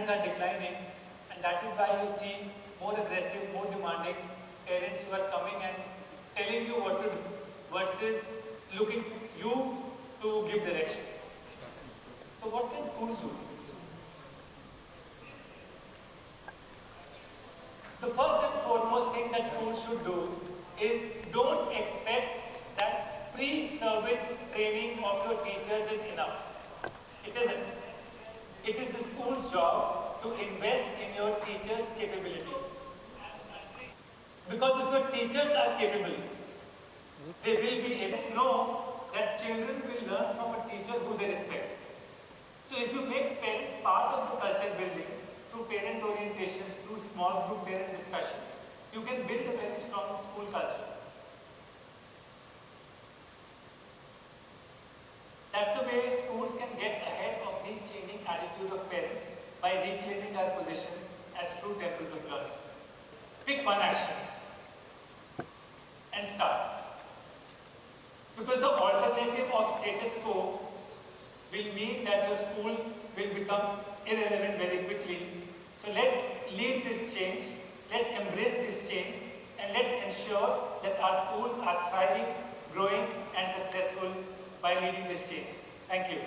standards are declining, and that is why you see more aggressive, more demanding parents who are coming and telling you what to do versus looking you to give direction. So what can schools do? The first and foremost thing that schools should do is don't expect that pre-service training of your teachers is enough. It isn't. It is the school's job to invest in your teachers' capability. Because if your teachers are capable, they will be able to know that children will learn from a teacher who they respect. So if you make parents part of the culture building through parent orientations, through small group parent discussions, you can build a very strong school culture. That's the way schools can get ahead of these changing attitude of parents by reclaiming our position as true temples of learning. Pick one action and start. Because the alternative of status quo will mean that your school will become irrelevant very quickly. So let's lead this change, let's embrace this change, and let's ensure that our schools are thriving, growing, and successful by leading this change. Thank you.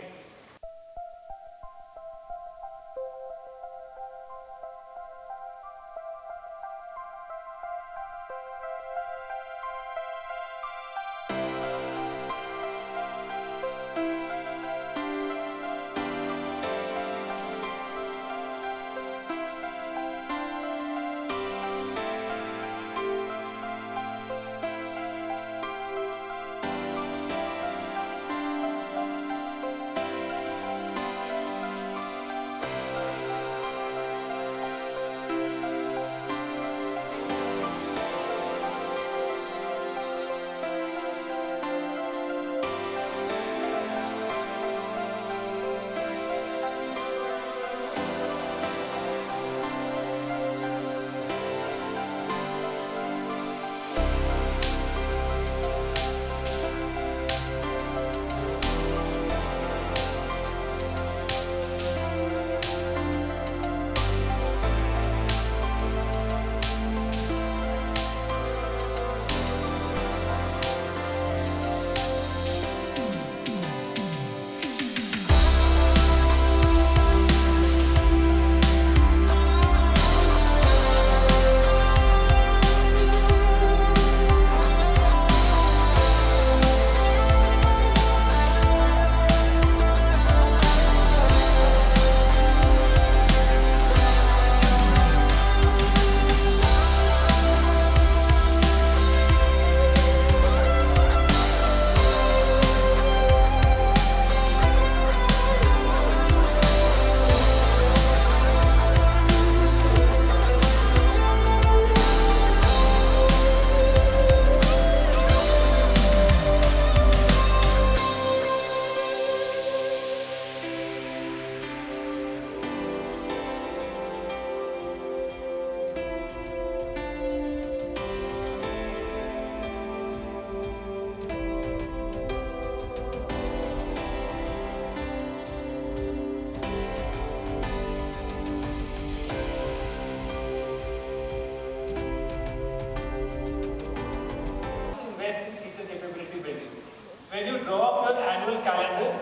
When you draw up your annual calendar,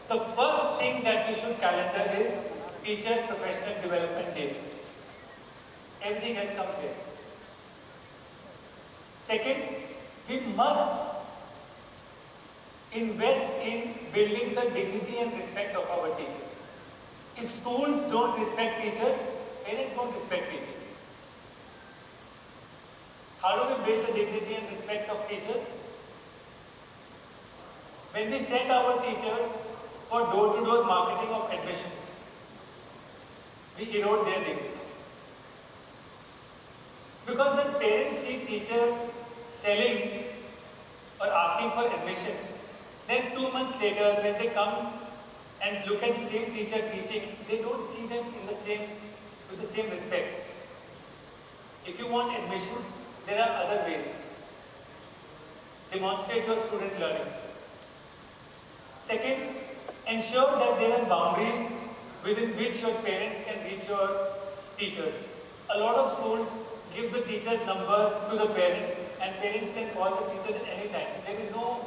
the first thing that you should calendar is teacher professional development days. Everything else comes here. Second, we must invest in building the dignity and respect of our teachers. If schools don't respect teachers, parents won't respect teachers. How do we build the dignity and respect of teachers? When we send our teachers for door-to-door marketing of admissions, we erode their dignity. Because when parents see teachers selling or asking for admission, then 2 months later when they come and look at the same teacher teaching, they don't see them with the same respect. If you want admissions, there are other ways. Demonstrate your student learning. Second, ensure that there are boundaries within which your parents can reach your teachers. A lot of schools give the teacher's number to the parent and parents can call the teachers at any time. There is no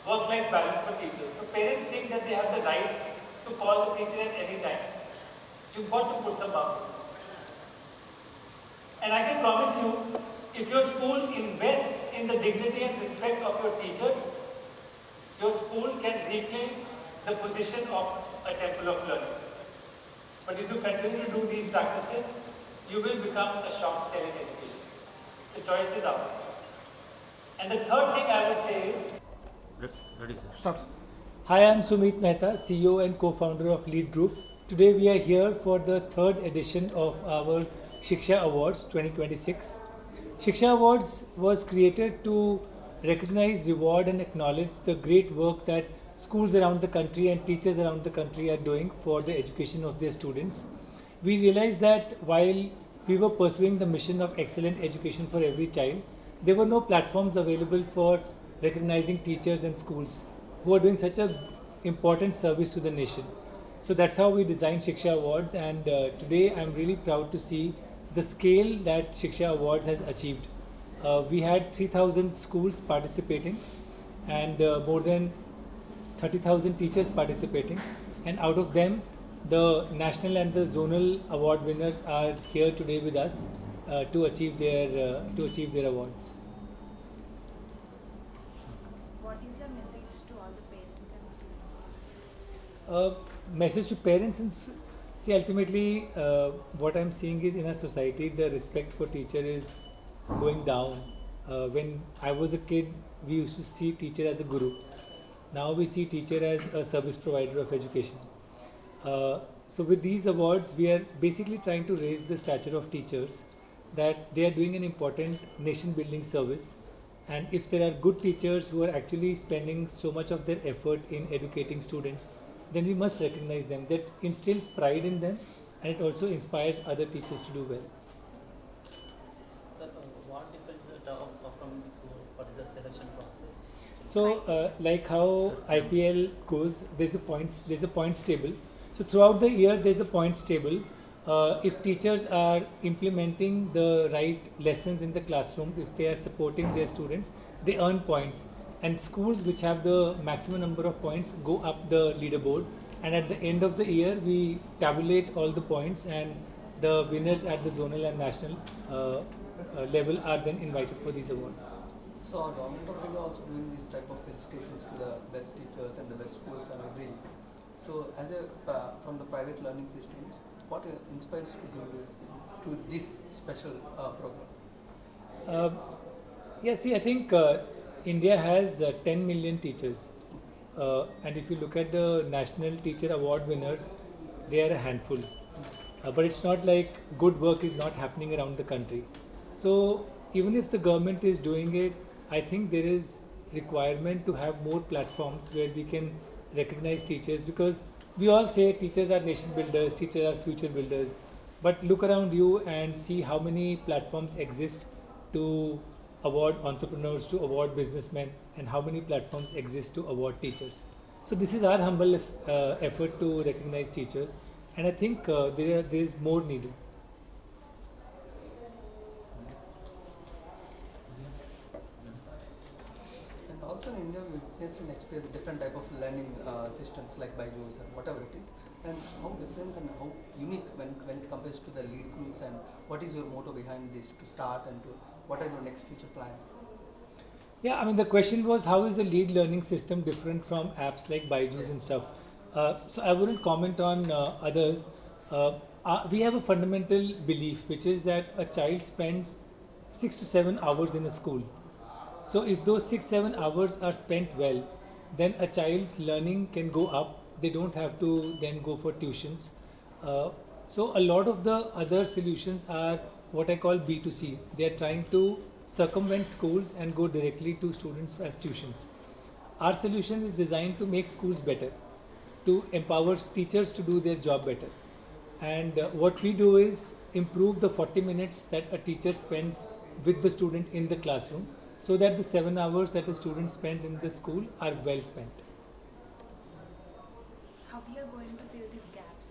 work-life balance for teachers. So parents think that they have the right to call the teacher at any time. You've got to put some boundaries. And I can promise you, if your school invests in the dignity and respect of your teachers, your school can reclaim the position of a temple of learning. But if you continue to do these practices, you will become a shop-selling education. The choice is ours. And the third thing I would say is, Ready, sir. Start. Hi, I'm Sumit Mehta, CEO and co-founder of Lead Group. Today we are here for the third edition of our Shiksha Awards 2026. Shiksha Awards was created to recognize, reward and acknowledge the great work that schools around the country and teachers around the country are doing for the education of their students. We realized that while we were pursuing the mission of excellent education for every child, there were no platforms available for recognizing teachers and schools who are doing such an important service to the nation. So that's how we designed Shiksha Awards, and today I'm really proud to see the scale that Shiksha Awards has achieved. We had 3,000 schools participating and more than 30,000 teachers participating, and out of them the national and the zonal award winners are here today with us to achieve their awards. What is your message to all the parents and students? Message to parents and see, ultimately what I'm seeing is in our society the respect for teacher is going down. When I was a kid, we used to see teacher as a guru. Now we see teacher as a service provider of education. So with these awards, we are basically trying to raise the stature of teachers, that they are doing an important nation building service. And if there are good teachers who are actually spending so much of their effort in educating students, then we must recognize them. That instills pride in them and it also inspires other teachers to do well. Sir, what difference from school? What is the selection process? So, like how IPL goes, there's a points table. So throughout the year, there's a points table. If teachers are implementing the right lessons in the classroom, if they are supporting their students, they earn points. And schools which have the maximum number of points go up the leaderboard. And at the end of the year, we tabulate all the points, and the winners at the zonal and national level are then invited for these awards. So our government of India also doing this type of felicitations to the best teachers and the best schools and every. So as a from the private learning systems, what inspires you to do this special program? Yeah, see, I think India has 10 million teachers. And if you look at the National Teacher Award winners, they are a handful. But it's not like good work is not happening around the country. So even if the government is doing it, I think there is requirement to have more platforms where we can recognize teachers, because we all say teachers are nation builders, teachers are future builders. But look around you and see how many platforms exist to award entrepreneurs, to award businessmen, and how many platforms exist to award teachers. So this is our humble effort to recognize teachers, and I think there is more needed. And also in India, we witness and experience different type of learning systems like Byju's and whatever it is. And how different and how unique when it compares to the lead groups, and what is your motto behind this to start, and to what are your next future plans? Yeah, I mean, the question was how is the lead learning system different from apps like Byju's and stuff. So I wouldn't comment on others. We have a fundamental belief, which is that a child spends 6 to 7 hours in a school. So if those 6-7 hours are spent well, then a child's learning can go up. They don't have to then go for tuitions. So a lot of the other solutions are what I call B2C. They are trying to circumvent schools and go directly to students as tuitions. Our solution is designed to make schools better, to empower teachers to do their job better. And what we do is improve the 40 minutes that a teacher spends with the student in the classroom, so that the 7 hours that a student spends in the school are well spent. How we are going to fill these gaps?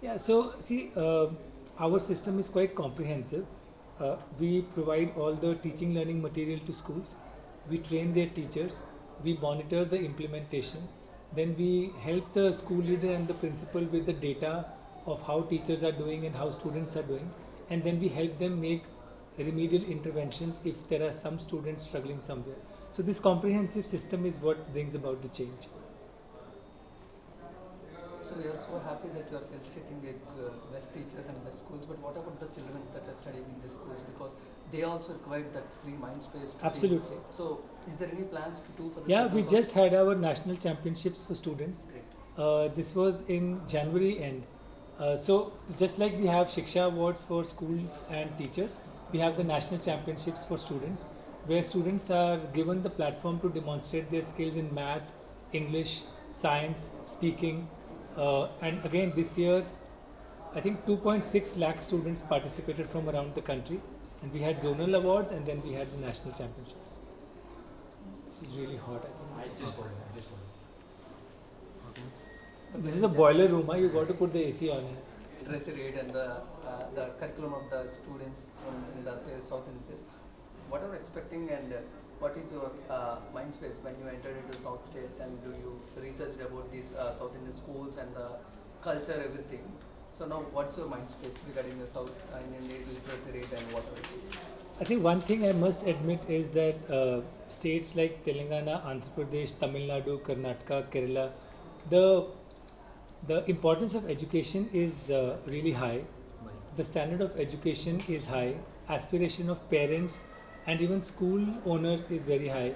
Yeah, so see, our system is quite comprehensive. We provide all the teaching learning material to schools. We train their teachers. We monitor the implementation. Then we help the school leader and the principal with the data of how teachers are doing and how students are doing. And then we help them make remedial interventions if there are some students struggling somewhere. So this comprehensive system is what brings about the change. So we are so happy that you are facilitating with best teachers and best schools, but what about the children that are studying in these schools? Because they also require that free mind space. To Absolutely. think. So is there any plans to do for the Yeah, we children just had our national championships for students. Great. This was in January end. So just like we have Shiksha awards for schools and teachers, we have the national championships for students, where students are given the platform to demonstrate their skills in math, English, science, speaking, and again this year, I think 2.6 lakh students participated from around the country, and we had zonal awards, and then we had the national championships. This is really hot. I think. This is a boiler room. You got to put the AC on here. Literacy rate and the curriculum of the students in the South India. What are you expecting and what is your mind space when you entered into South States and do you researched about these South Indian schools and the culture, everything? So now what's your mind space regarding the South Indian literacy rate and whatever it is? I think one thing I must admit is that states like Telangana, Andhra Pradesh, Tamil Nadu, Karnataka, Kerala, the importance of education is really high. The standard of education is high. Aspiration of parents and even school owners is very high.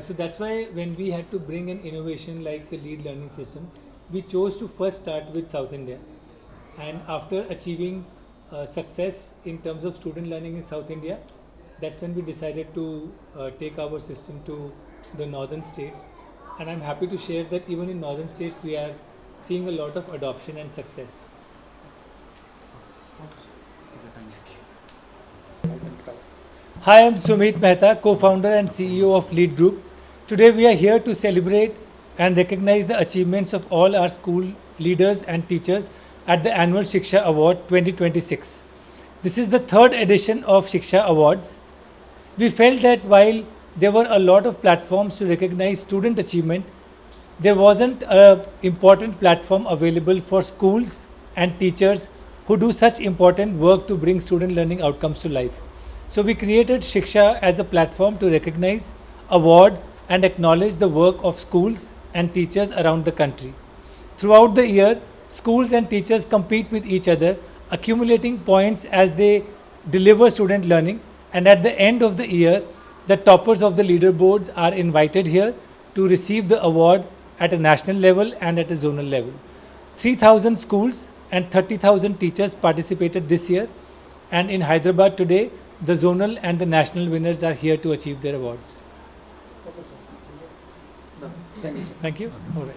So that's why when we had to bring an innovation like the lead learning system, we chose to first start with South India. And after achieving success in terms of student learning in South India, that's when we decided to take our system to the northern states. And I'm happy to share that even in northern states, we are seeing a lot of adoption and success. Hi, I'm Sumit Mehta, co-founder and CEO of Lead Group. Today we are here to celebrate and recognize the achievements of all our school leaders and teachers at the annual Shiksha Award 2026. This is the third edition of Shiksha Awards. We felt that while there were a lot of platforms to recognize student achievement, there wasn't an important platform available for schools and teachers who do such important work to bring student learning outcomes to life. So we created Shiksha as a platform to recognize, award and acknowledge the work of schools and teachers around the country. Throughout the year, schools and teachers compete with each other, accumulating points as they deliver student learning, and at the end of the year, the toppers of the leaderboards are invited here to receive the award at a national level and at a zonal level. 3,000 schools and 30,000 teachers participated this year, and in Hyderabad today, the zonal and the national winners are here to achieve their awards. Thank you. Thank you. All right.